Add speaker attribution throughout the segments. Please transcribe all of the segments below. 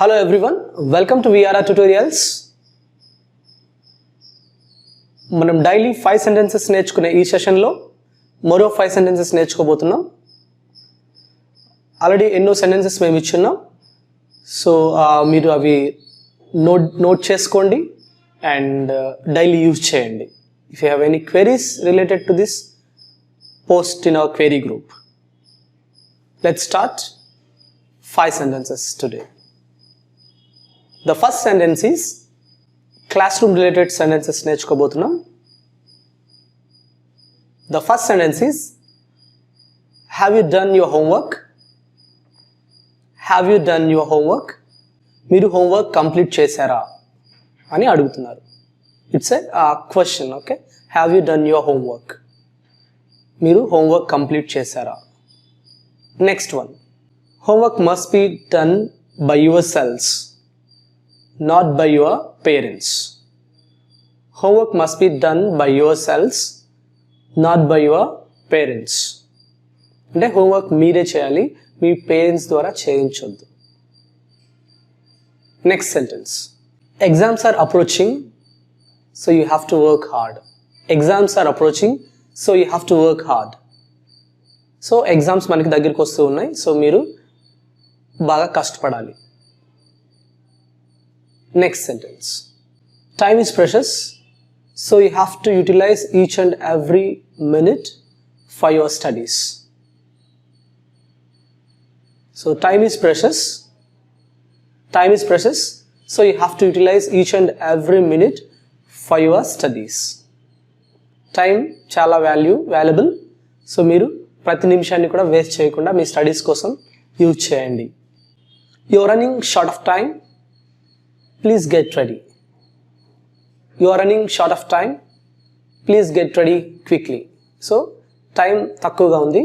Speaker 1: Hello everyone, welcome to VRR Tutorials. మనం daily 5 sentences నేర్చుకునే ఈ సెషన్లో మరో 5 సెంటెన్సెస్ నేర్చుకోబోతున్నాం. ఆల్రెడీ ఎన్నో సెంటెన్సెస్ మేము ఇచ్చున్నాం. సో మీరు అవి నోట్ చేసుకోండి అండ్ డైలీ యూజ్ చేయండి. If you have any queries related to this, post in our query group. Let's start 5 sentences today. The first sentence is classroom related sentences నేర్చుకోబోతున్నాం. The first sentence is, have you done your homework? Have you done your homework? మీరు homework complete చేశారా అని అడుగుతున్నారు. It's a question, okay? Have you done your homework? మీరు homework complete చేశారా? Next one. Homework must be done by yourselves, not by your parents. Homework must be done by yourselves, not by your parents. అంటే homework మీరే చేయాలి, మీ parents ద్వారా చేయించొద్దు. Next sentence. Exams are approaching, so you have to work hard. Exams are approaching, so you have to work hard. So exams మనకి దగ్గరికి వస్తూ ఉన్నాయి, so మీరు బాగా కష్టపడాలి. Next sentence. Time is precious, so you have to utilize each and every minute for your studies. So time is precious, so you have to utilize each and every minute for your studies. Time చాలా valuable, so మీరు ప్రతి నిమిషాన్ని కూడా waste చేయకుండా మీ studies కోసం use చేయండి. You are running short of time, please get ready. You are running short of time, please get ready quickly. So time తక్కువగా ఉంది,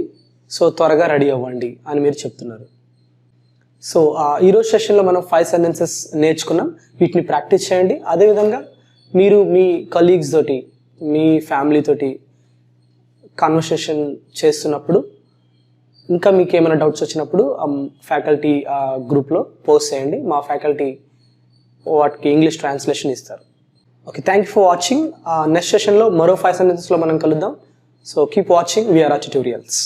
Speaker 1: సో త్వరగా రెడీ అవ్వండి అని మీరు చెప్తున్నారు. సో ఈరోజు సెషన్లో మనం 5 సెంటెన్సెస్ నేర్చుకున్నాం. వీటిని ప్రాక్టీస్ చేయండి. అదేవిధంగా మీరు మీ కలీగ్స్ తోటి, మీ ఫ్యామిలీ తోటి కాన్వర్సేషన్ చేస్తున్నప్పుడు, ఇంకా మీకు ఏమైనా డౌట్స్ వచ్చినప్పుడు ఫ్యాకల్టీ గ్రూప్లో పోస్ట్ చేయండి. మా ఫ్యాకల్టీ వాటికి ఇంగ్లీష్ ట్రాన్స్లేషన్ ఇస్తారు. Okay, thank you for watching. Next సెషన్లో మరో 5 సెంటెన్సెస్లో మనం కలుద్దాం. So keep watching VRR Tutorials.